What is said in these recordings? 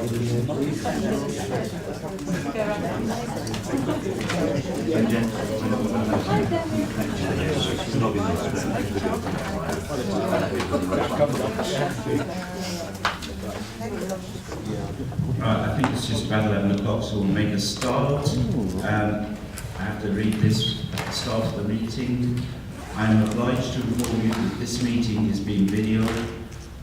I think it's just about 11 o'clock, so we'll make a start. I have to read this at the start of the meeting. I am obliged to inform you that this meeting is being videoed.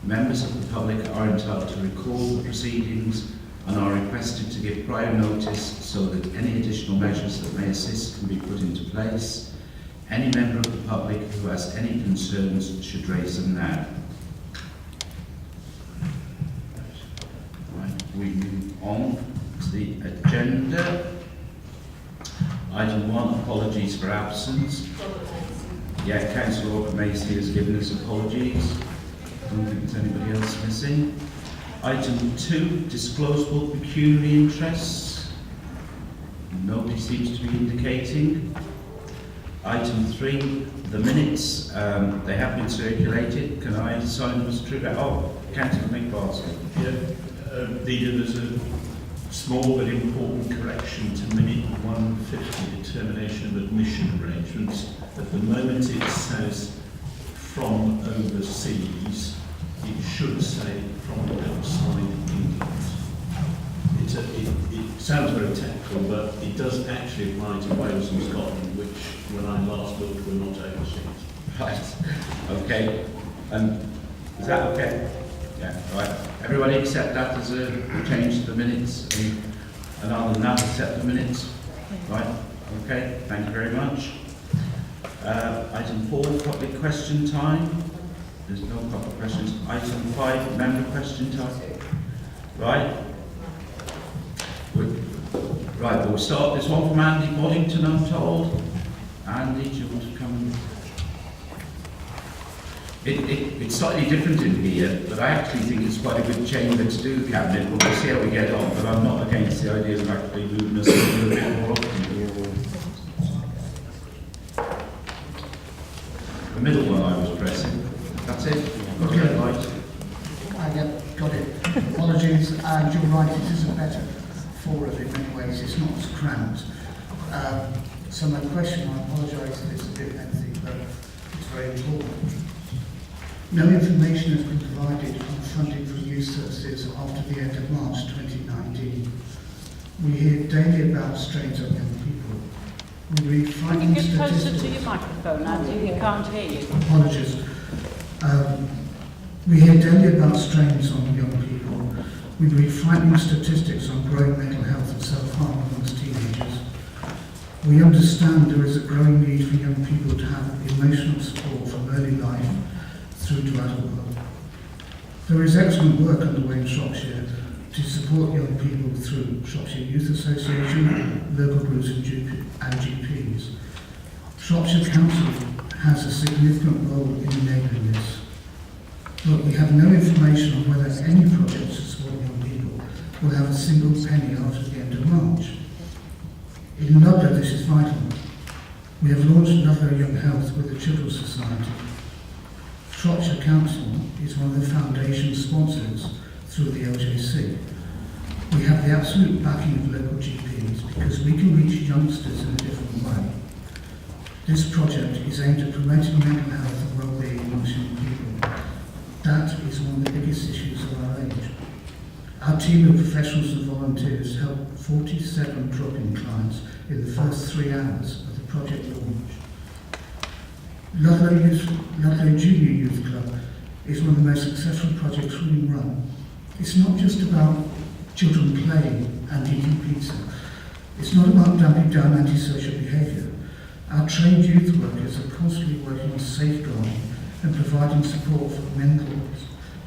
Members of the public are entitled to record the proceedings and are requested to give prior notice so that any additional measures that may assist can be put into place. Any member of the public who has any concerns should raise them now. Right, we move on to the agenda. Item 1, apologies for absence. Yeah, Councillor Robert Macy has given us apologies. I don't think there's anybody else missing. Item 2, disclosable pecuniary interests. Nobody seems to be indicating. Item 3, the minutes. They have been circulated. Can I sign them as true? Oh, Councillor McBarsley. Yeah, there's a small but important correction to minute 150, determination of admission arrangements. At the moment it says from overseas. It should say from outside England. It sounds very technical, but it does actually apply to Wales and Scotland, which, when I last looked, were not overseas. Right. Okay. Is that okay? Yeah. Right. Everybody accept that as a change to the minutes, and other than that, accept the minutes. Right. Okay. Thank you very much. Item 4, public question time. There's no public questions. Item 5, member question time. Right. Right, we'll start. There's one from Andy Boddington, I'm told. Andy, do you want to come? It's slightly different in here, but I actually think it's quite a good chamber to do the cabinet. But we'll see how we get on. But I'm not against the idea of actually moving us a little bit more often. The middle one I was pressing. That's it. Okay, right. Yep, got it. Apologies, and you're right, it is a better forum in many ways, it's not as cramped. So my question, I apologise if it's a bit lengthy, but it's very important. No information has been provided on funding for youth services after the end of March 2019. We hear daily about strains on young people. We read frightening Can you get closer statistics. to your microphone, Andy? We can't hear you. Apologies. We hear daily about strains on young people. We read frightening statistics on growing mental health and self-harm amongst teenagers. We understand there is a growing need for young people to have emotional support from early life through to adulthood. There is excellent work underway in Shropshire to support young people through Shropshire Youth Association, local groups and GPs. Shropshire Council has a significant role in enabling this. But we have no information on whether any projects to support young people will have a single penny after the end of March. In Ludlow, this is vital. We have launched Ludlow Young Health with the Children's Society. Shropshire Council is one of the foundation sponsors through the LJC. We have the absolute backing of local GPs because we can reach youngsters in a different way. This project is aimed at promoting mental health and well-being amongst young people. That is one of the biggest issues of our age. Our team of professionals and volunteers helped 47 drop-in clients in the first 3 hours of the project launch. Ludlow Junior Youth Club is one of the most successful projects we run. It's not just about children playing and eating pizza. It's not about damping down antisocial behaviour. Our trained youth workers are constantly working on safeguarding and providing support for mental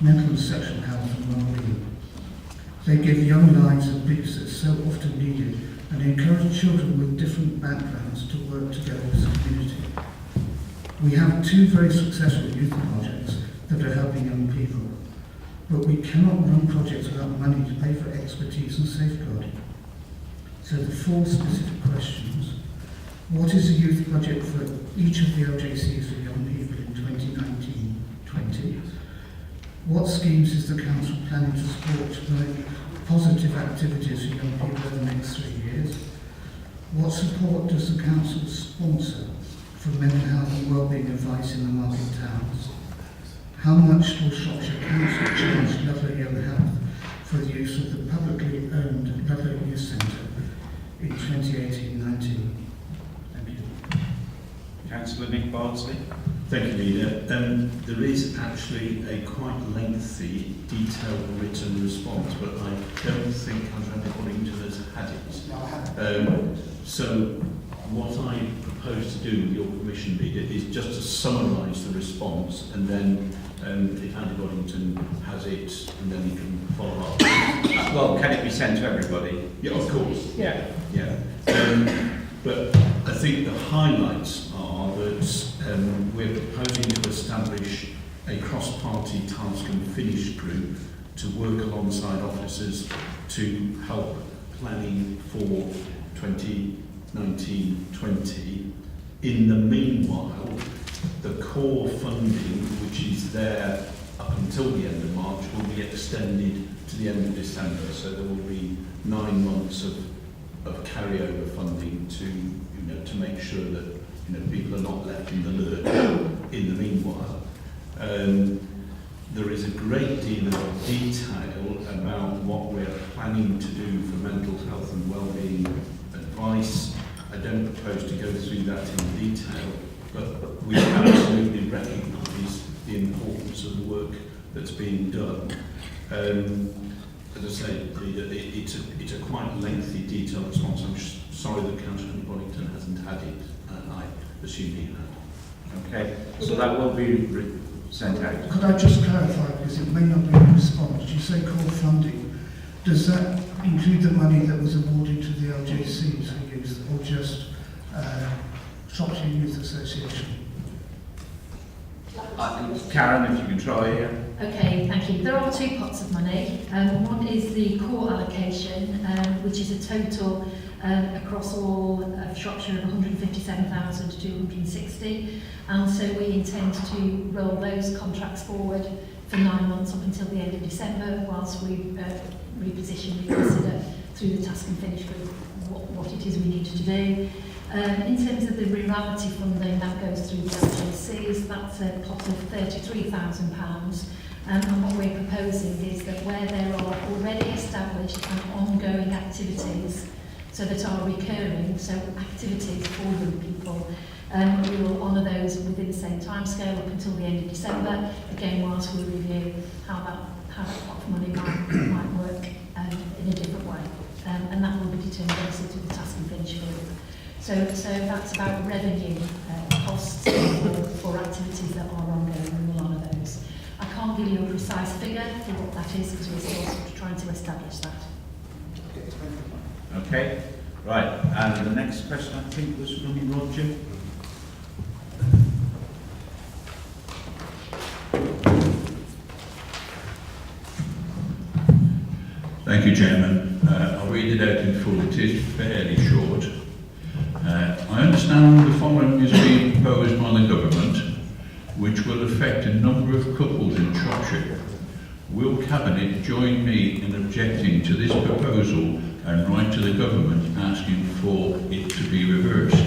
and sexual health and well-being. They give young lives a boost that's so often needed and encourage children with different backgrounds to work together as a community. We have 2 very successful youth projects that are helping young people, but we cannot run projects without money to pay for expertise and safeguarding. So the 4 specific questions: what is the youth budget for each of the LJCs for young people in 2019-20? What schemes is the Council planning to support positive activities for young people over the next 3 years? What support does the council sponsor for mental health and wellbeing advice in the market towns? How much will Shropshire Council charge Ludlow Young Health for the use of the publicly owned Ludlow Youth Centre in 2018-19? Thank you. Councillor Nick Bardsley. Thank you, Leader. There is actually a quite lengthy, detailed written response, but I don't think Councillor Boddington has had it. So what I propose to do with your permission, Leader, is just to summarise the response, and then if Andy Boddington has it, and then he can follow up. Well, can it be sent to everybody? Yeah, of course. Yeah. Yeah. But I think the highlights are that we're proposing to establish a cross-party task and finish group to work alongside officers to help planning for 2019-20. In the meanwhile, the core funding, which is there up until the end of March, will be extended to the end of December. So there will be 9 months of carryover funding to make sure that people are not left in the lurch in the meanwhile. There is a great deal of detail about what we're planning to do for mental health and wellbeing advice. I don't propose to go through that in detail, but we absolutely recognise the importance of the work that's being done. As I say, it's a quite lengthy, detailed response. I'm sorry that Councillor Boddington hasn't had it. I assume he had. Okay, so that will be sent out. Could I just clarify, because it may not be a response, you say core funding, does that include the money that was awarded to the LJC to use, or just Shropshire Youth Association? Karen, if you can try here. Okay, thank you. There are 2 pots of money. One is the core allocation, which is a total across all of Shropshire of 157,260, and so we intend to roll those contracts forward for 9 months up until the end of December, whilst we reconsider through the task and finish group what it is we need to do. In terms of the rurality funding that goes through the LJCs, that's a pot of £33,000. And what we're proposing is that where there are already established and ongoing activities, so that are recurring, so activities for young people, we will honour those within the same timescale up until the end of December, again whilst we review how that pot of money might work in a different way. And that will be determined also through the task and finish group. So that's about revenue costs for activities that are ongoing, and we'll honour those. I can't give you a precise figure for what that is because we're still sort of trying to establish that. Okay, right. And the next question, I think, was from Roger. Thank you, Chairman. I'll read it out in full. It is fairly short. I understand the following is being proposed by the government, which will affect a number of couples in Shropshire. Will Cabinet join me in objecting to this proposal and write to the government asking for it to be reversed?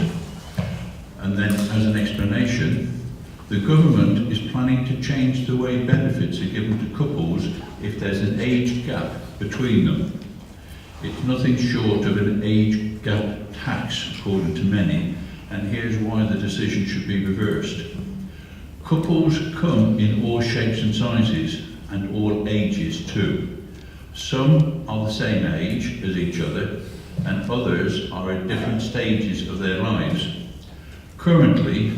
And then, as an explanation, the government is planning to change the way benefits are given to couples if there's an age gap between them. It's nothing short of an age gap tax, according to many, and here's why the decision should be reversed. Couples come in all shapes and sizes, and all ages too. Some are the same age as each other, and others are at different stages of their lives. Currently,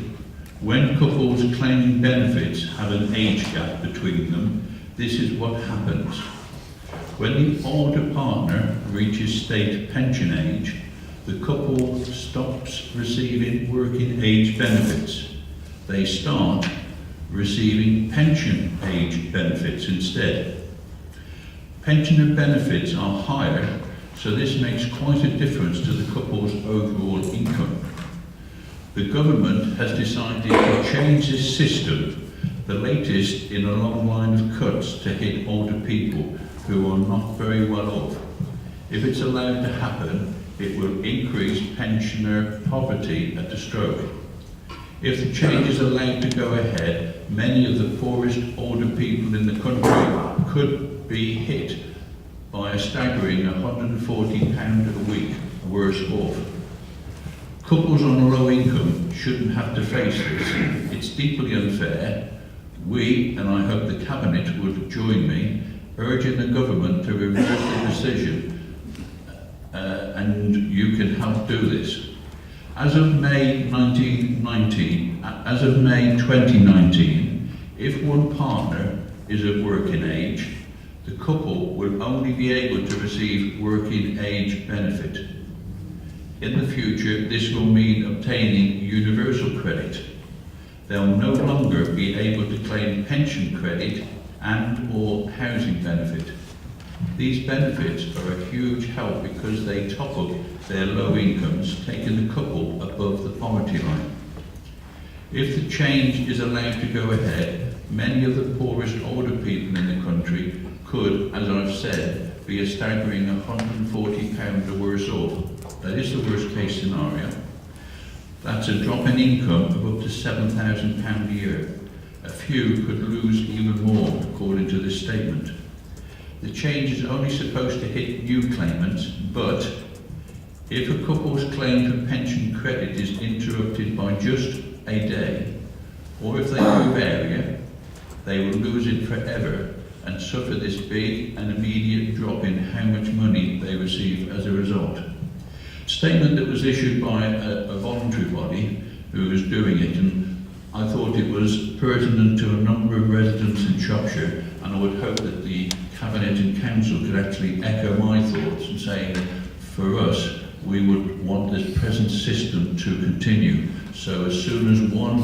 when couples claiming benefits have an age gap between them, this is what happens. When the older partner reaches state pension age, the couple stops receiving working age benefits. They start receiving pension age benefits instead. Pensioner benefits are higher, so this makes quite a difference to the couple's overall income. The government has decided to change this system, the latest in a long line of cuts to hit older people who are not very well off. If it's allowed to happen, it will increase pensioner poverty at a stroke. If the change is allowed to go ahead, many of the poorest older people in the country could be hit by a staggering £140 a week worse off. Couples on a low income shouldn't have to face this. It's deeply unfair. We, and I hope the Cabinet would join me, urging the government to reverse the decision, and you can help do this. As of May 2019, if one partner is of working age, the couple will only be able to receive working age benefit. In the future, this will mean obtaining universal credit. They'll no longer be able to claim pension credit and/or housing benefit. These benefits are a huge help because they top up their low incomes, taking the couple above the poverty line. If the change is allowed to go ahead, many of the poorest older people in the country could, as I've said, be a staggering £140 or worse off. That is the worst case scenario. That's a drop in income of up to £7,000 a year. A few could lose even more, according to this statement. The change is only supposed to hit new claimants, but if a couple's claim for pension credit is interrupted by just a day, or if they move area, they will lose it forever and suffer this big and immediate drop in how much money they receive as a result. Statement that was issued by a voluntary body who was doing it, and I thought it was pertinent to a number of residents in Shropshire, and I would hope that the Cabinet and Council could actually echo my thoughts and say, for us, we would want this present system to continue. So as soon as one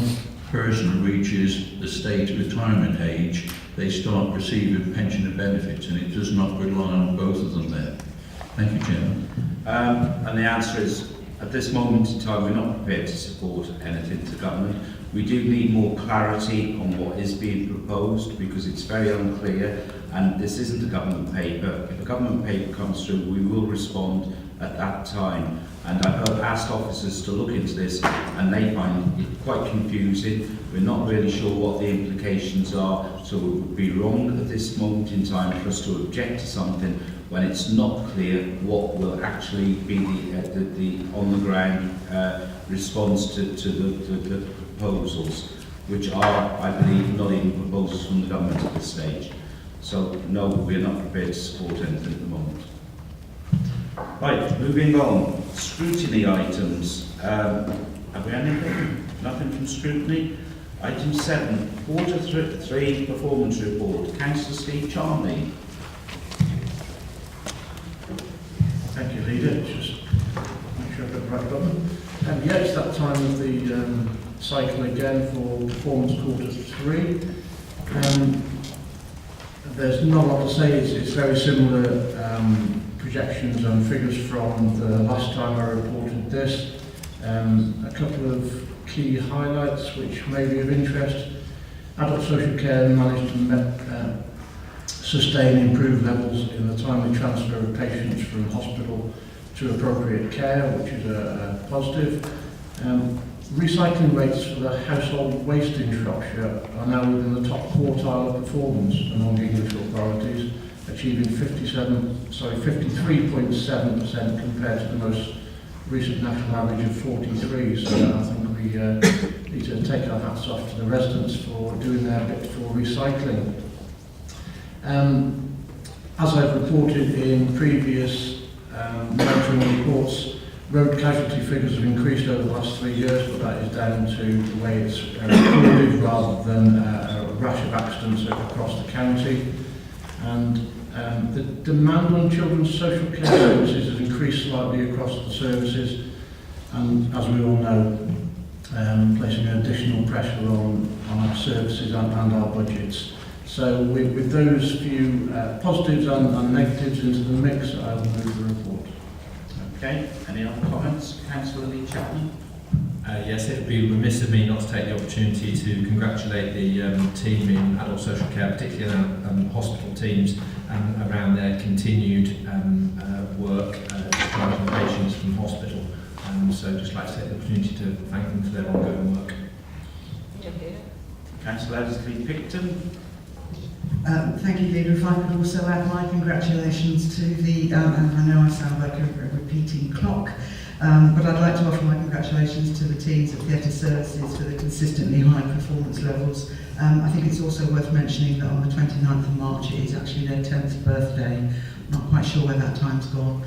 person reaches the state retirement age, they start receiving pensioner benefits, and it does not rely on both of them there. Thank you, Chairman. And the answer is, at this moment in time, we're not prepared to support anything to government. We do need more clarity on what is being proposed because it's very unclear, and this isn't a government paper. If a government paper comes through, we will respond at that time. And I've asked officers to look into this, and they find it quite confusing. We're not really sure what the implications are, so it would be wrong at this moment in time for us to object to something when it's not clear what will actually be the on-the-ground response to the proposals, which are, I believe, not even proposals from the government at this stage. So, no, we're not prepared to support anything at the moment. Right, moving on. Scrutiny items. Have we anything? Nothing from scrutiny? Item 7, Quarter 3 Performance Report. Councillor Steve Charnley. Thank you, Leader. Just make sure I've got the right button. Yeah, it's that time of the cycle again for Performance Quarter 3. There's not a lot to say. It's very similar projections and figures from the last time I reported this. A couple of key highlights which may be of interest. Adult social care managed to sustain improved levels in the timely transfer of patients from hospital to appropriate care, which is a positive. Recycling rates for the household waste in Shropshire are now within the top quartile of performance among English authorities, achieving 53.7% compared to the most recent national average of 43. So I think we need to take our hats off to the residents for doing their bit for recycling. As I've reported in previous monitoring reports, road casualty figures have increased over the last 3 years, but that is down to the way it's recorded rather than a rash of accidents across the county. And the demand on children's social care services has increased slightly across the services, and as we all know, placing additional pressure on our services and our budgets. So with those few positives and negatives into the mix, I will move the report. Okay, any other comments? Councillor Lee Chapman. Yes, it would be remiss of me not to take the opportunity to congratulate the team in adult social care, particularly our hospital teams, around their continued work discharging patients from hospital. So just like to take the opportunity to thank them for their ongoing work. Councillor Elsley-Picton. Thank you, Leader. If I could also add my congratulations to the, and I know I sound like a repeating clock, but I'd like to offer my congratulations to the teams at Theatre Services for the consistently high performance levels. I think it's also worth mentioning that on the 29th of March it is actually their 10th birthday. Not quite sure where that time's gone,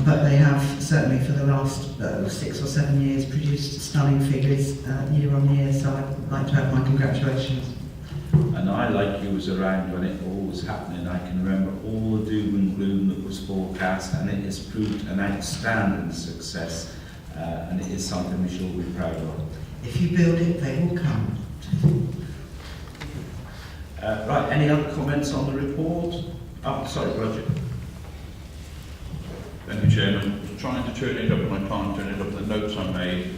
but they have certainly for the last 6 or 7 years produced stunning figures year on year, so I'd like to have my congratulations. And I, like you, was around when it all was happening. I can remember all the doom and gloom that was forecast, and it has proved an outstanding success, and it is something we should all be proud of. If you build it, they will come. Right, any other comments on the report? Oh, sorry, Roger. Thank you, Chairman. I was trying to turn it up and I can't turn it up. The notes I made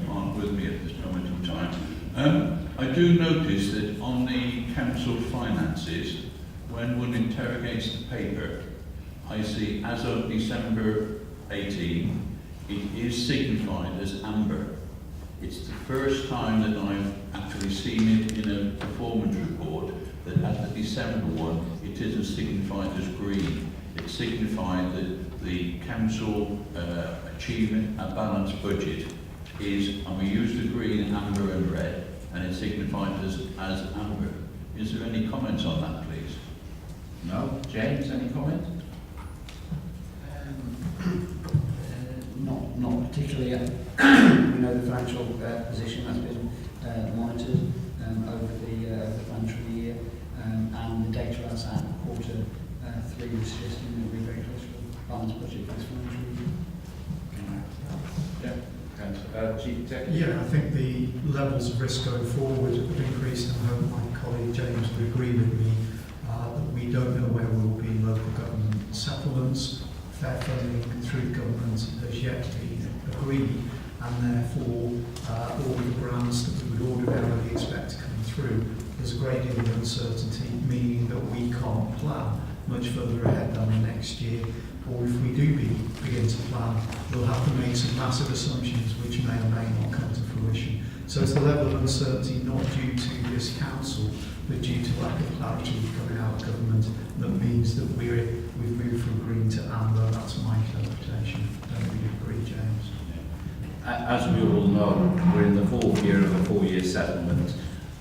aren't with me at this moment in time. I do notice that on the council finances, when one interrogates the paper, I see as of December 18, it is signified as amber. It's the first time that I've actually seen it in a performance report that at the December one, it isn't signified as green. It's signified that the council achieving a balanced budget is, and we use the green, amber and red, and it's signified as amber. Is there any comments on that, please? No? James, any comment? Not particularly. We know the financial position has been monitored over the financial year, and the data as at quarter 3 was suggesting that we're very close to a balanced budget for this financial year. Yeah. Chief Executive? Yeah, I think the levels of risk going forward have increased, and I hope my colleague James would agree with me that we don't know where we will be in local government settlements. Fair funding through government has yet to be agreed, and therefore all the grants that we would ordinarily expect to come through, there's a great deal of uncertainty, meaning that we can't plan much further ahead than the next year, or if we do begin to plan, we'll have to make some massive assumptions which may or may not come to fruition. So it's the level of uncertainty not due to this council, but due to lack of clarity coming out of government that means that we've moved from green to amber. That's my interpretation. Don't you agree, James? As we all know, we're in the 4th year of a 4-year settlement,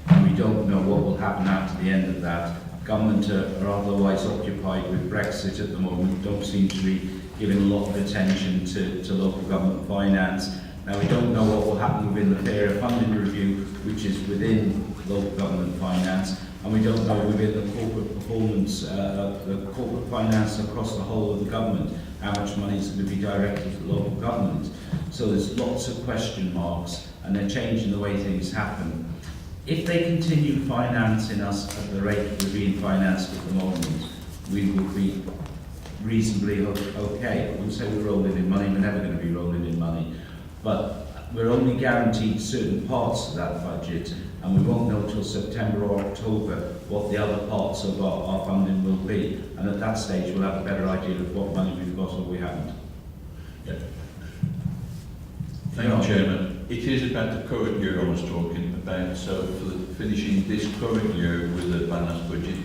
and we don't know what will happen after the end of that. Government are otherwise occupied with Brexit at the moment, don't seem to be giving a lot of attention to local government finance. Now, we don't know what will happen within the Fairer Funding Review, which is within local government finance, and we don't know within the corporate performance, the corporate finance across the whole of the government, how much money is going to be directed to local government. So there's lots of question marks, and they're changing the way things happen. If they continue financing us at the rate we're being financed at the moment, we will be reasonably okay. I wouldn't say we're rolling in money, we're never going to be rolling in money, but we're only guaranteed certain parts of that budget, and we won't know till September or October what the other parts of our funding will be, and at that stage we'll have a better idea of what money we've got or we haven't. Yeah. Thank you, Chairman. It is about the current year I was talking about, so for finishing this current year with a balanced budget.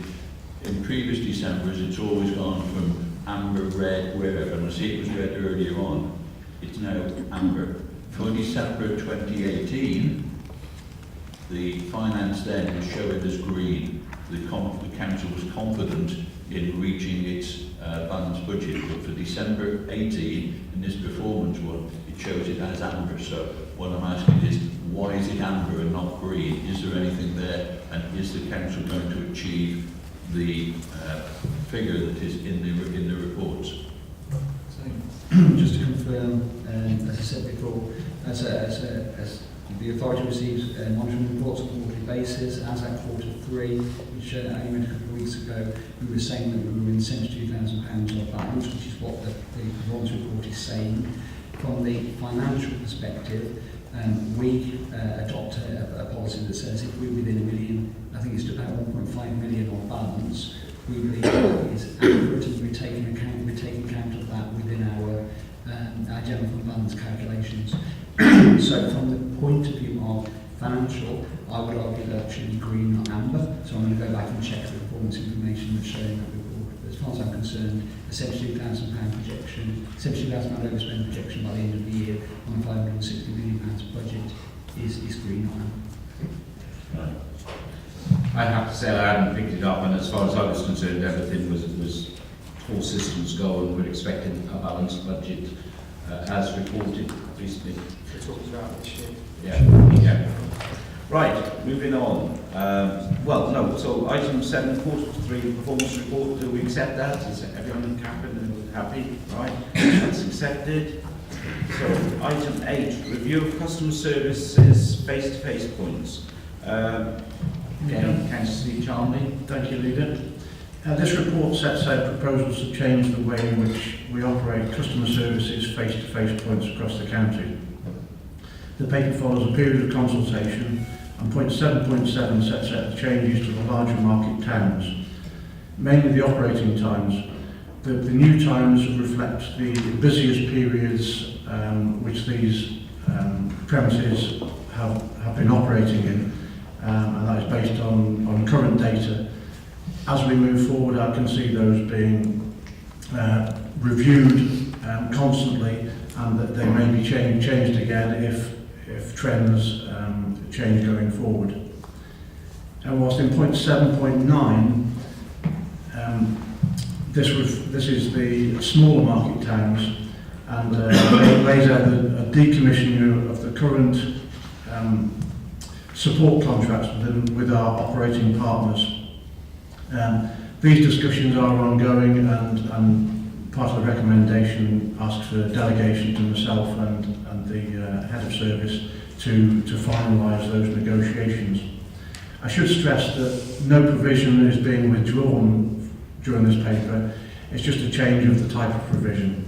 In previous Decembers, it's always gone from amber, red, wherever, and I see it was red earlier on. It's now amber. For December 2018, the finance then was showing as green. The council was confident in reaching its balanced budget, but for December 18, in this performance one, it shows it as amber. So what I'm asking is, why is it amber and not green? Is there anything there, and is the council going to achieve the figure that is in the reports? So, just to confirm, as I said before, as the authority receives monitoring reports on a quarterly basis, as at quarter 3, which I only went a couple of weeks ago, we were saying that we were in £72,000 of balance, which is what the performance report is saying. From the financial perspective, we adopt a policy that says if we're within $1 million, I think it's about 1.5 million on balance, we believe that is accurate and we take account of that within our general fund balance calculations. So from the point of view of financial, I would argue that should be green, not amber. So I'm going to go back and check the performance information that's showing that report. But as far as I'm concerned, a £72,000 projection, £72,000 overspend projection by the end of the year on a £560 million budget is green, not amber. Right. I have to say I hadn't picked it up, and as far as I was concerned, everything was all systems go, and we're expecting a balanced budget as reported recently. It's what was about this year. Yeah. Right, moving on. So item 7, quarter 3 performance report. Do we accept that? Is everyone happy? Right, that's accepted. So item 8, review of customer services face-to-face points. Again, Councillor Charnley. Thank you, Leader. This report sets out proposals to change the way in which we operate customer services face-to-face points across the county. The paper follows a period of consultation, and point 7.7 sets out the changes to the larger market towns, mainly the operating times. The new times reflect the busiest periods which these premises have been operating in, and that is based on current data. As we move forward, I can see those being reviewed constantly, and that they may be changed again if trends change going forward. And whilst in point 7.9, this is the smaller market towns, and lays out a decommissioning of the current support contracts with our operating partners. These discussions are ongoing, and part of the recommendation asks for delegation to myself and the head of service to finalise those negotiations. I should stress that no provision is being withdrawn during this paper. It's just a change of the type of provision.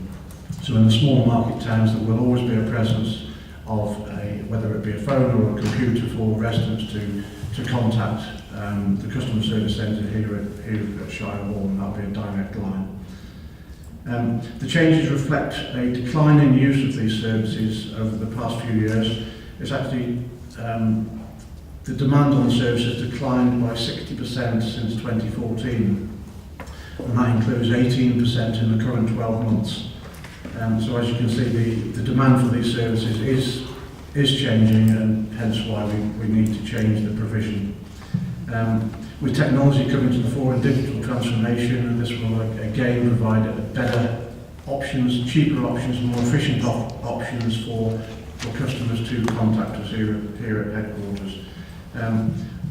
So in the small market towns, there will always be a presence of whether it be a phone or a computer for residents to contact the customer service centre here at Shire Hall, and that'll be a direct line. The changes reflect a decline in use of these services over the past few years. It's actually the demand on the service has declined by 60% since 2014, and that includes 18% in the current 12 months. So as you can see, the demand for these services is changing, and hence why we need to change the provision. With technology coming to the fore in digital transformation, this will again provide better options, cheaper options, more efficient options for customers to contact us here at headquarters.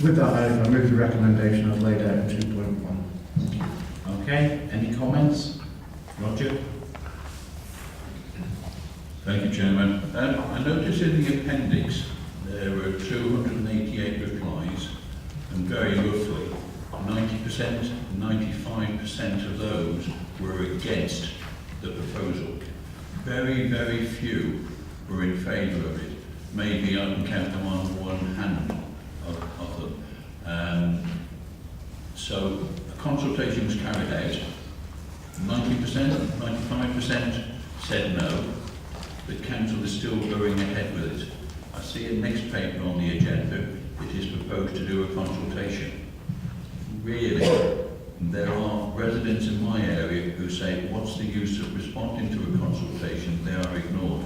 With that, I move the recommendation I've laid out in 2.1. Okay, any comments? Roger? Thank you, Chairman. I noticed in the appendix there were 288 replies, and very roughly 90%, 95% of those were against the proposal. Very, very few were in favour of it. Maybe I can count them on one hand of them. So a consultation was carried out. 90%, 95% said no. The council is still going ahead with it. I see in next paper on the agenda, it is proposed to do a consultation. Really, there are residents in my area who say, what's the use of responding to a consultation? They are ignored.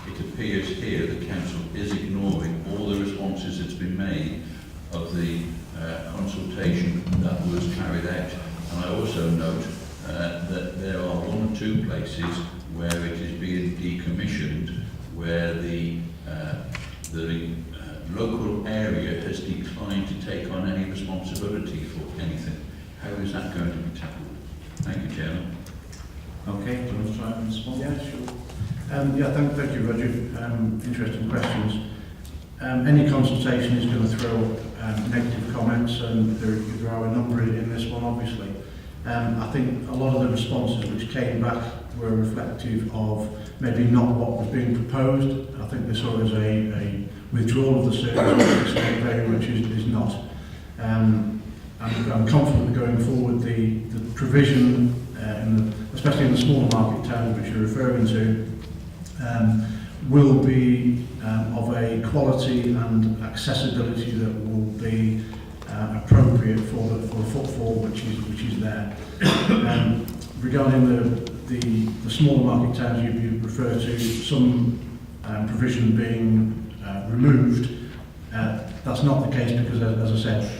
It appears here the council is ignoring all the responses that's been made of the consultation that was carried out. And I also note that there are 1 or 2 places where it is being decommissioned, where the local area has declined to take on any responsibility for anything. How is that going to be tackled? Thank you, Chairman. Okay, do you want to try and respond? Yeah, sure. Thank you, Roger. Interesting questions. Any consultation is going to throw negative comments, and there are a number in this one, obviously. I think a lot of the responses which came back were reflective of maybe not what was being proposed. I think they saw it as a withdrawal of the service, which very much is not. I'm confident that going forward the provision, especially in the smaller market towns which you're referring to, will be of a quality and accessibility that will be appropriate for the footfall which is there. Regarding the smaller market towns you refer to, some provision being removed, that's not the case because, as I said,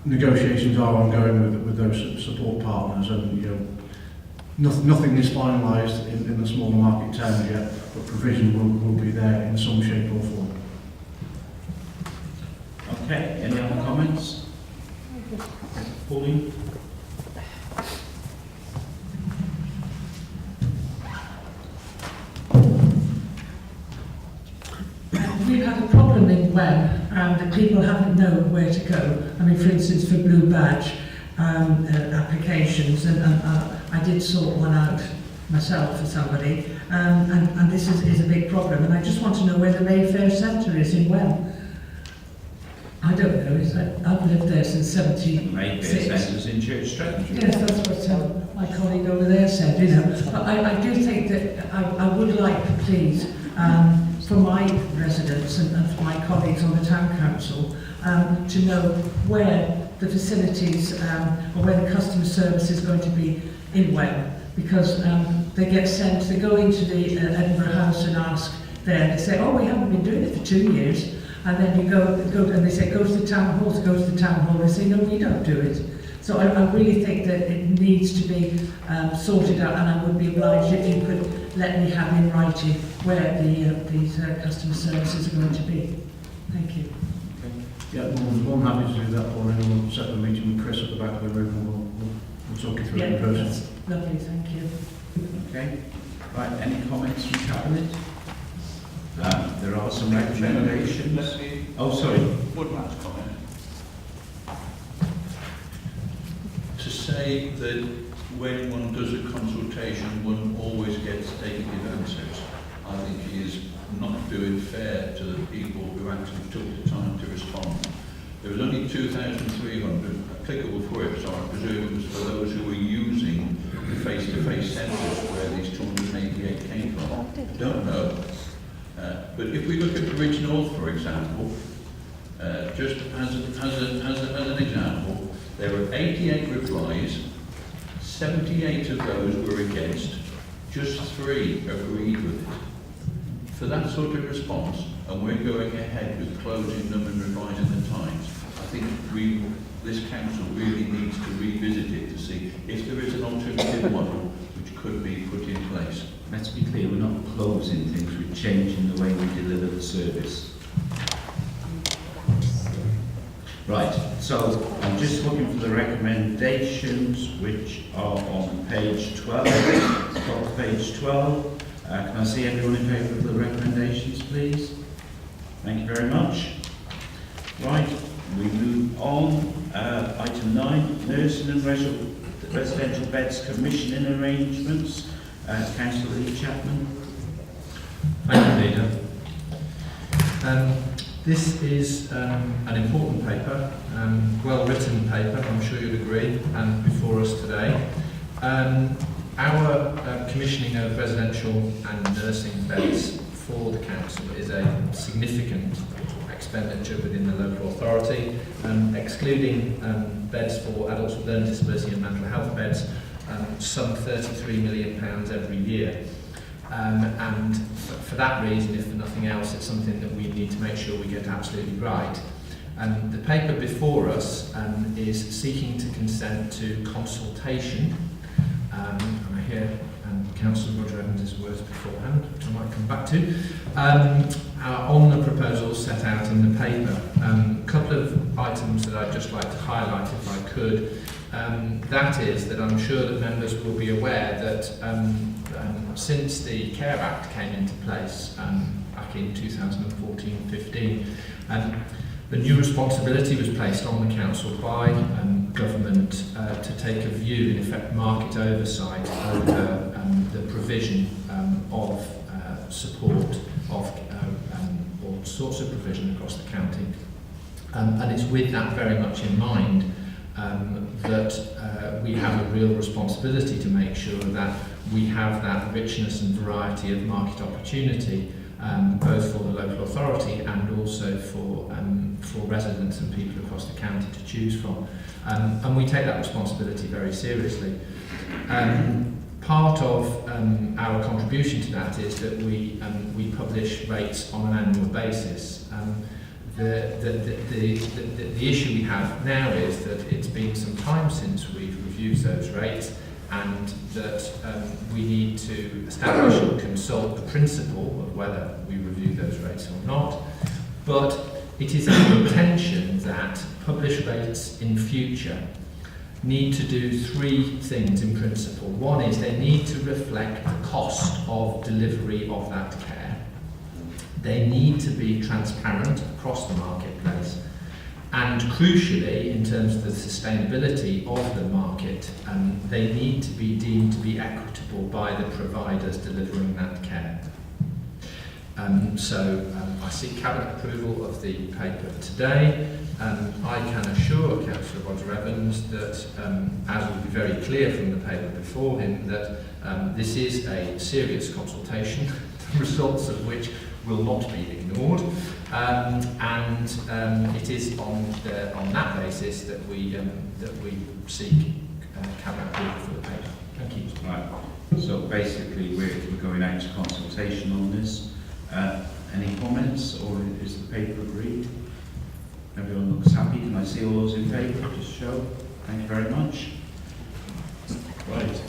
negotiations are ongoing with those support partners, and nothing is finalised in the smaller market towns yet, but provision will be there in some shape or form. Okay, any other comments? Pauline? We've had a problem in Wen, that people haven't known where to go. I mean, for instance, for Blue Badge applications, and I did sort one out myself for somebody, and this is a big problem. And I just want to know where the Mayfair Centre is in Wen. I don't know. I've lived there since 76. Mayfair Centre's in Church Street. Yes, that's what my colleague over there said, But I do think that I would like, please, for my residents and for my colleagues on the Town Council, to know where the facilities or where the customer service is going to be in Wen, because they get sent, they go into the Edinburgh House and ask there, and they say, oh, we haven't been doing it for 2 years. And then you go and they say, go to the town hall, They say, no, we don't do it. So I really think that it needs to be sorted out, and I would be obliged if you could let me have in writing where these customer services are going to be. Thank you. Yeah, we're more happy to do that, or we'll set a meeting with Chris at the back of the room, and we'll talk you through it in person. That's lovely, thank you. Okay. Right, any comments from Cabinet? There are some recommendations. Oh, sorry. Woodman's comment. To say that when one does a consultation, one always gets negative answers, I think is not doing fair to the people who actually took the time to respond. There was only 2,300 applicable for it, so I presume it was for those who were using the face-to-face centres where these 288 came from. I don't know. But if we look at Original, for example, just as an example, there were 88 replies, 78 of those were against, just 3 agreed with it. For that sort of response, and we're going ahead with closing them and revising the times, I think this council really needs to revisit it to see if there is an alternative model which could be put in place. Let's be clear, we're not closing things, we're changing the way we deliver the service. Right, so I'm just looking for the recommendations which are on page 12. Top of page 12. Can I see everyone in favour of the recommendations, please? Thank you very much. Right, we move on. Item 9, nursing and residential beds commissioning arrangements. Councillor Lee Chapman. Thank you, Leader. This is an important paper, well-written paper, I'm sure you'd agree, and before us today. Our commissioning of residential and nursing beds for the council is a significant expenditure within the local authority, excluding beds for adults with learning disability and mental health beds, some £33 million every year. And for that reason, if for nothing else, it's something that we need to make sure we get absolutely right. The paper before us is seeking to consent to consultation. And I hear Councillor Roger Evans' words beforehand, which I might come back to, on the proposals set out in the paper. A couple of items that I'd just like to highlight if I could. That is that I'm sure that members will be aware that since the Care Act came into place back in 2014-15, the new responsibility was placed on the council by government to take a view, in effect, market oversight over the provision of support of all sorts of provision across the county. And it's with that very much in mind that we have a real responsibility to make sure that we have that richness and variety of market opportunity, both for the local authority and also for residents and people across the county to choose from. And we take that responsibility very seriously. Part of our contribution to that is that we publish rates on an annual basis. The issue we have now is that it's been some time since we've reviewed those rates, and that we need to establish and consult the principle of whether we review those rates or not. But it is our intention that published rates in future need to do three things in principle. One is they need to reflect the cost of delivery of that care. They need to be transparent across the marketplace. And crucially, in terms of the sustainability of the market, they need to be deemed to be equitable by the providers delivering that care. I seek Cabinet approval of the paper today. I can assure Councillor Roger Evans that, as will be very clear from the paper before him, that this is a serious consultation, the results of which will not be ignored, and it is on that basis that we seek Cabinet approval for the paper. Thank you. Right. So basically, we're going out to consultation on this. Any comments, or is the paper agreed? Everyone looks happy. Can I see all those in favour? Just show. Thank you very much. Right.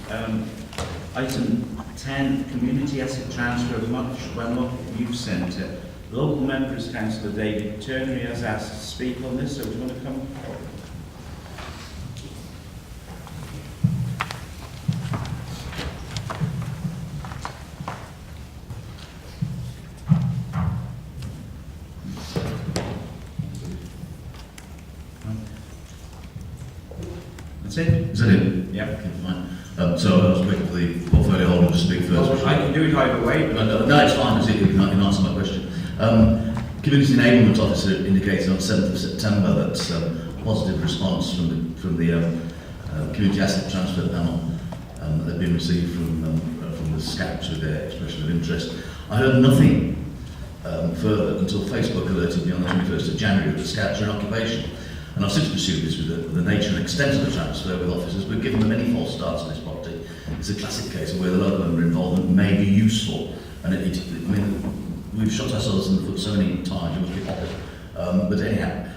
Item 10, Community Asset Transfer of Wenlock Youth Centre. Local member is Councillor David Turner. He has asked to speak on this, so do you want to come forward? That's it? Is that it? Yeah. Okay, fine. So I was waiting for the portfolio holder to speak first. Well, I can do it either way. But No, it's fine. You can answer my question. Community Enablement Officer indicated on 7th of September that a positive response from the Community Asset Transfer Panel that had been received from the Scouts with their expression of interest. I heard nothing further until Facebook alerted me on the 21st of January that the Scouts are in occupation. And I've since pursued this with the nature and extent of the transfer with officers. We've given them many false starts on this property. It's a classic case of where the local member involvement may be useful. And we've shot ourselves in the foot so many times, it must be awful. But anyhow,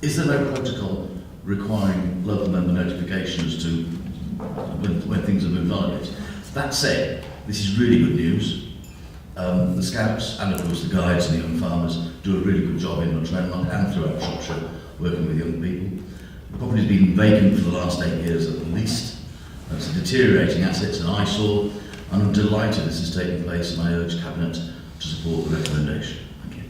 is there no protocol requiring local member notifications to when things have moved on a bit? That said, this is really good news. The Scouts and of course the guides and the young farmers do a really good job in Wenlock and throughout Shropshire working with young people. The property's been vacant for the last 8 years at least. It's a deteriorating asset, it's an eyesore, and I'm delighted this is taking place, and I urge Cabinet to support the recommendation. Thank you.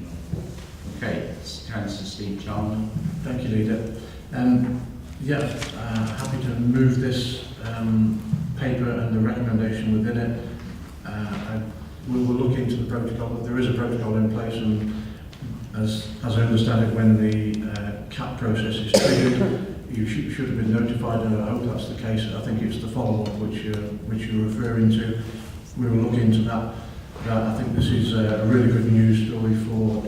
Okay, Councillor Steve Chalmers. Thank you, Leader. Happy to move this paper and the recommendation within it. We will look into the protocol. There is a protocol in place, and as I understand it, when the CAP process is triggered, you should have been notified, and I hope that's the case. I think it's the follow-up which you're referring to. We will look into that. I think this is a really good news story for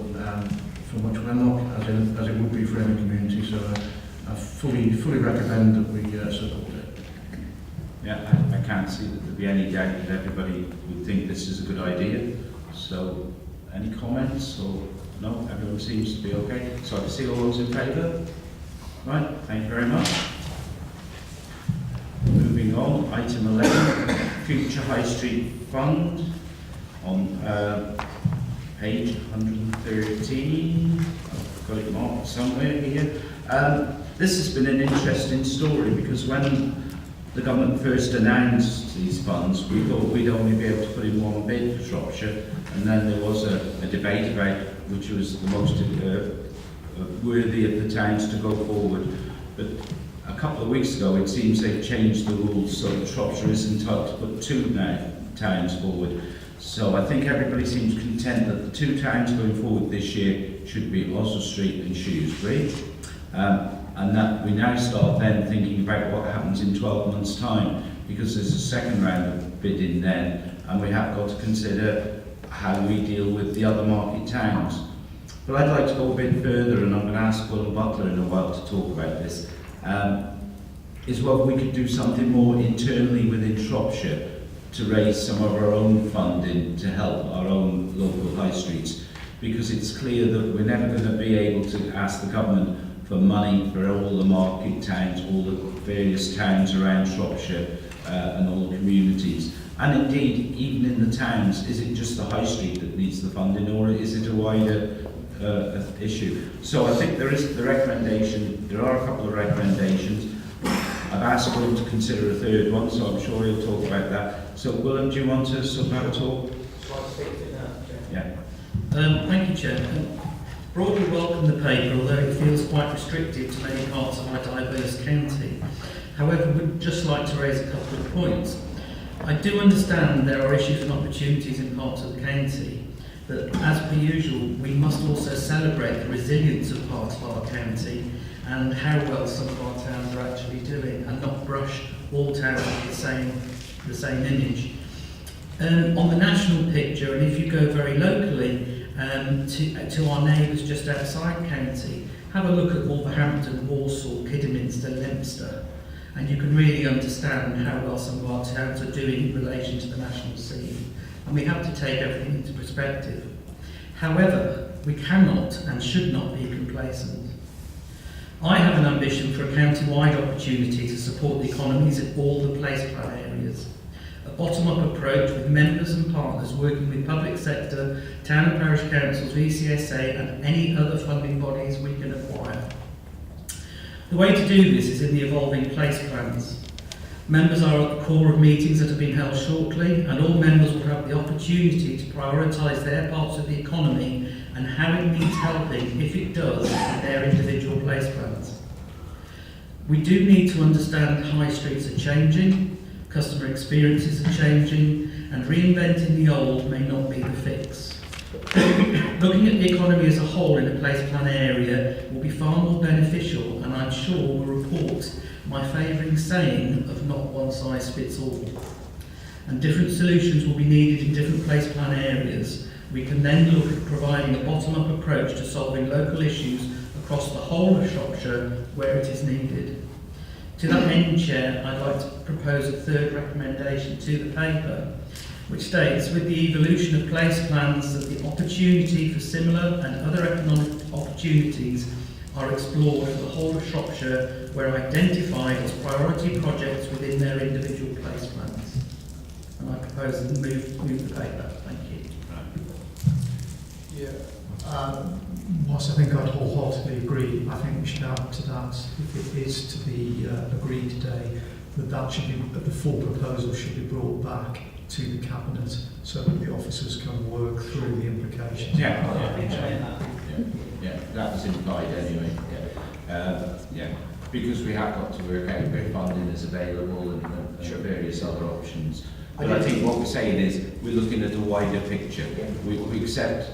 Much Wenlock, as it would be for any community. So I fully recommend that we support it. Yeah, I can't see that there'd be any doubt that everybody would think this is a good idea. So, any comments or no? Everyone seems to be okay. So I see all those in favour. Right, thank you very much. Moving on, item 11, Future High Street Fund on page 113. I've got it marked somewhere here. This has been an interesting story because when the government first announced these funds, we thought we'd only be able to put in one bid for Shropshire, and then there was a debate about which was the most worthy of the towns to go forward. But a couple of weeks ago, it seems they've changed the rules so that Shropshire is entitled to put 2 towns forward. So I think everybody seems content that the 2 towns going forward this year should be Oswald Street and Shrewsbury. And that we now start then thinking about what happens in 12 months' time, because there's a second round of bidding then, and we have got to consider how we deal with the other market towns. But I'd like to go a bit further, and I'm going to ask Will Butler in a while to talk about this, is whether we could do something more internally within Shropshire to raise some of our own funding to help our own local high streets, because it's clear that we're never going to be able to ask the government for money for all the market towns, all the various towns around Shropshire and all the communities. And indeed, even in the towns, is it just the high street that needs the funding, or is it a wider issue? So I think there is the recommendation, there are a couple of recommendations. I've asked Will to consider a third one, so I'm sure he'll talk about that. So Willem, do you want to sort of have a talk? Yeah. Thank you, Chair. Broadly welcome the paper, although it feels quite restrictive to many parts of our diverse county. However, we'd just like to raise a couple of points. I do understand there are issues and opportunities in parts of the county, but as per usual, we must also celebrate the resilience of parts of our county and how well some of our towns are actually doing, and not brush all towns with the same image. On the national picture, and if you go very locally, to our neighbours just outside county, have a look at Wolverhampton, Walsall, Kidderminster, Leinster, and you can really understand how well some of our towns are doing in relation to the national scene. And we have to take everything into perspective. However, we cannot and should not be complacent. I have an ambition for a county-wide opportunity to support the economies of all the place plan areas. A bottom-up approach with members and partners working with public sector, town and parish councils, VCSA and any other funding bodies we can acquire. The way to do this is in the evolving place plans. Members are at the core of meetings that have been held shortly, and all members will have the opportunity to prioritise their parts of the economy and how it needs helping, if it does, in their individual place plans. We do need to understand high streets are changing, customer experiences are changing, and reinventing the old may not be the fix. Looking at the economy as a whole in a place plan area will be far more beneficial, and I'm sure will report my favouring saying of not one size fits all. And different solutions will be needed in different place plan areas. We can then look at providing a bottom-up approach to solving local issues across the whole of Shropshire where it is needed. To that end, Chair, I'd like to propose a third recommendation to the paper, which states, with the evolution of place plans, that the opportunity for similar and other economic opportunities are explored for the whole of Shropshire where identified as priority projects within their individual place plans. And I propose to move the paper. Thank you. Yeah. Whilst I think I'd wholeheartedly agree, I think we should add to that, if it is to be agreed today, that should be, that the full proposal should be brought back to the Cabinet so that the officers can work through the implications. Yeah, that was implied anyway. Yeah, because we have got to work out where funding is available and various other options. But I think what we're saying is we're looking at a wider picture. We accept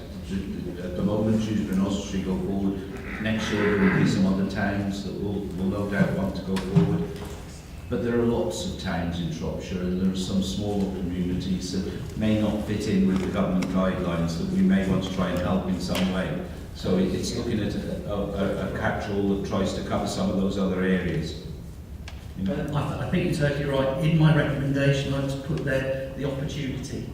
at the moment Shrewsbury and Oswald Street go forward. Next year there will be some other towns that will no doubt want to go forward. But there are lots of towns in Shropshire, and there are some smaller communities that may not fit in with the government guidelines that we may want to try and help in some way. So it's looking at a catch-all that tries to cover some of those other areas. You know? I think you're totally right. In my recommendation, I just put there the opportunity.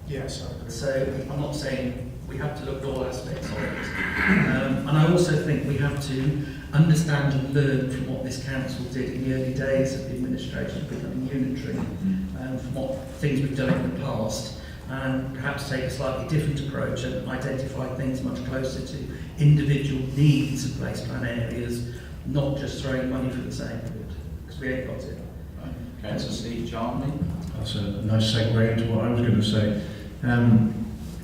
Yes, I agree. So I'm not saying we have to look at all aspects of it. And I also think we have to understand and learn from what this council did in the early days of the administration becoming unitary, from what things we've done in the past, and perhaps take a slightly different approach and identify things much closer to individual needs of place plan areas, not just throwing money for the sake of it, because we ain't got it. Right. Councillor Steve Charnley. That's a nice segue into what I was going to say.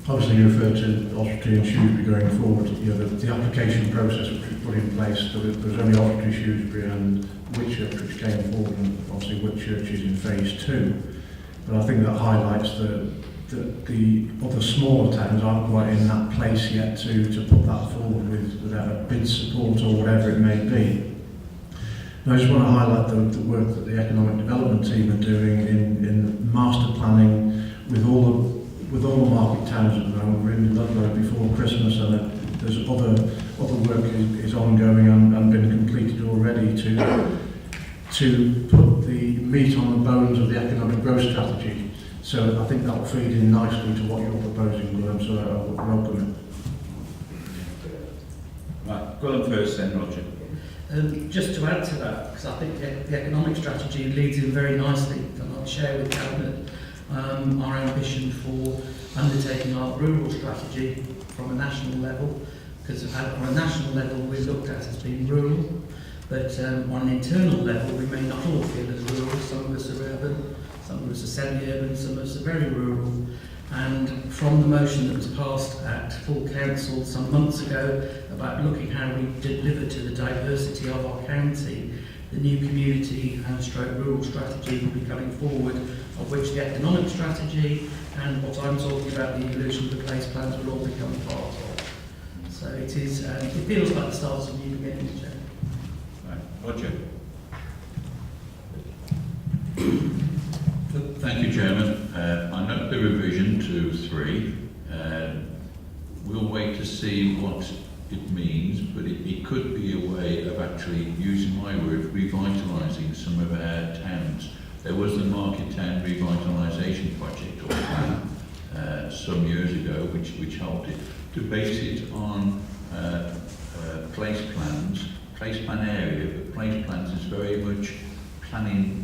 Obviously, you referred to Oswald and Shrewsbury going forward. You know, the application process, which put in place. There was only Oxford, Shrewsbury and Whitchurch which came forward, and obviously Whitchurch is in phase 2. But I think that highlights the other smaller towns aren't quite in that place yet to put that forward without a bid support or whatever it may be. And I just want to highlight the work that the economic development team are doing in master planning with all the market towns at the moment. We're in Ludlow before Christmas, and there's other work is ongoing and been completed already to put the meat on the bones of the economic growth strategy. So I think that will feed in nicely to what you're proposing, Graham, so I welcome it. Right, go on first then, Roger. Just to add to that, because I think the economic strategy leads in very nicely, and I'll share with Cabinet our ambition for undertaking our rural strategy from a national level, because on a national level we're looked at as being rural, but on an internal level we may not all feel as rural. Some of us are urban, some of us are semi-urban, some of us are very rural. And from the motion that was passed at full council some months ago about looking how we deliver to the diversity of our county, the new community and stroke rural strategy will be coming forward, of which the economic strategy and what I'm talking about, the evolution of the place plans, will all become part of. So it is, it feels like the start of a new beginning, Chair. Right, Roger. Thank you, Chairman. I note the revision to 3. We'll wait to see what it means, but it could be a way of actually, using my word, revitalising some of our towns. There was the Market Town Revitalisation Project or plan some years ago, which helped it to base it on place plans, place plan area, but place plans is very much planning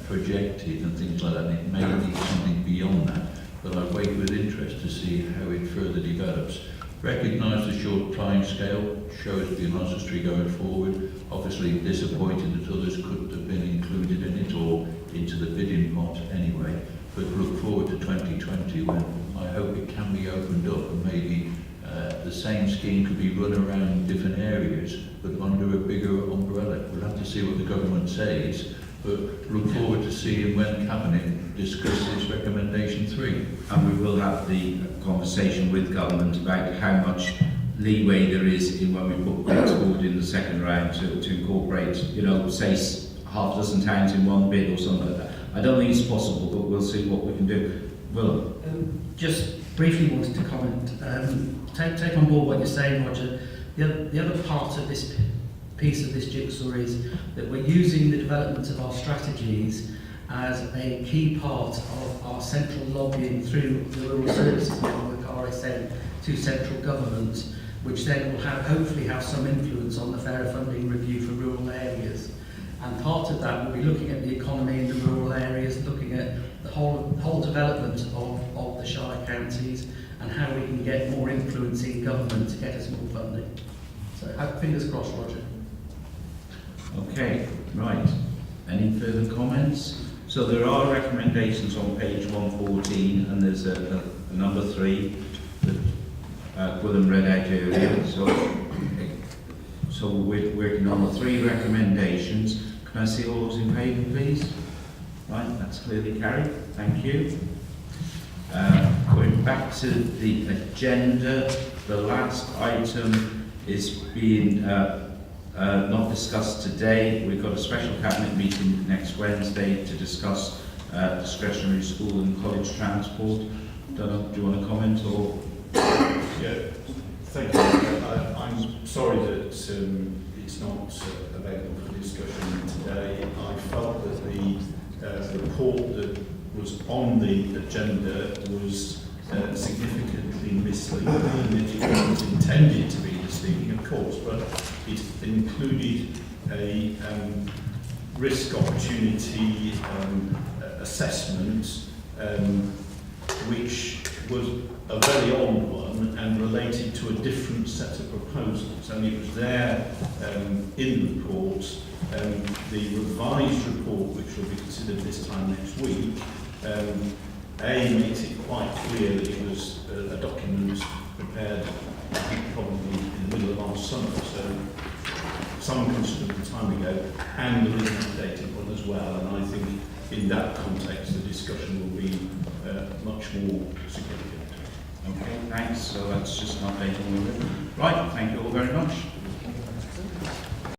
projected and things like that. It may need something beyond that, but I wait with interest to see how it further develops. Recognise the short time scale, shows velocity going forward. Obviously disappointed that others couldn't have been included in it or into the bidding pot anyway, but look forward to 2020 when I hope it can be opened up and maybe the same scheme could be run around different areas but under a bigger umbrella. We'll have to see what the government says, but look forward to seeing when Cabinet discusses recommendation 3. And we will have the conversation with government about how much leeway there is in when we put bids forward in the second round to incorporate, you know, say half a dozen towns in one bid or something like that. I don't think it's possible, but we'll see what we can do. Will? Just briefly wanted to comment. Take on board what you're saying, Roger. The other part of this piece of this jigsaw is that we're using the development of our strategies as a key part of our central lobbying through the Rural Services Network, RSN, to central government, which then will hopefully have some influence on the fairer funding review for rural areas. And part of that will be looking at the economy in the rural areas, looking at the whole development of the Shire counties and how we can get more influence in government to get us more funding. So fingers crossed, Roger. Okay, right. Any further comments? So there are recommendations on page 114, and there's a number 3 that Gwilym read out earlier. So we're working on the 3 recommendations. Can I see all those in favour, please? Right, that's clearly carried. Thank you. Going back to the agenda, the last item is being not discussed today. We've got a special cabinet meeting next Wednesday to discuss discretionary school and college transport. Don't know, do you want to comment or? Yeah, thank you. I'm sorry that it's not available for discussion today. I felt that the report that was on the agenda was significantly misleading. It wasn't intended to be misleading, of course, but it included a risk opportunity assessment, which was a very old one and related to a different set of proposals, and it was there in the report. The revised report, which will be considered this time next week, makes it quite clear that it was a document prepared, I think, probably in the middle last summer, so some considerable time ago, and there is an updated one as well, and I think in that context the discussion will be much more significant. Okay, thanks. So that's just an update on the river. Right, thank you all very much.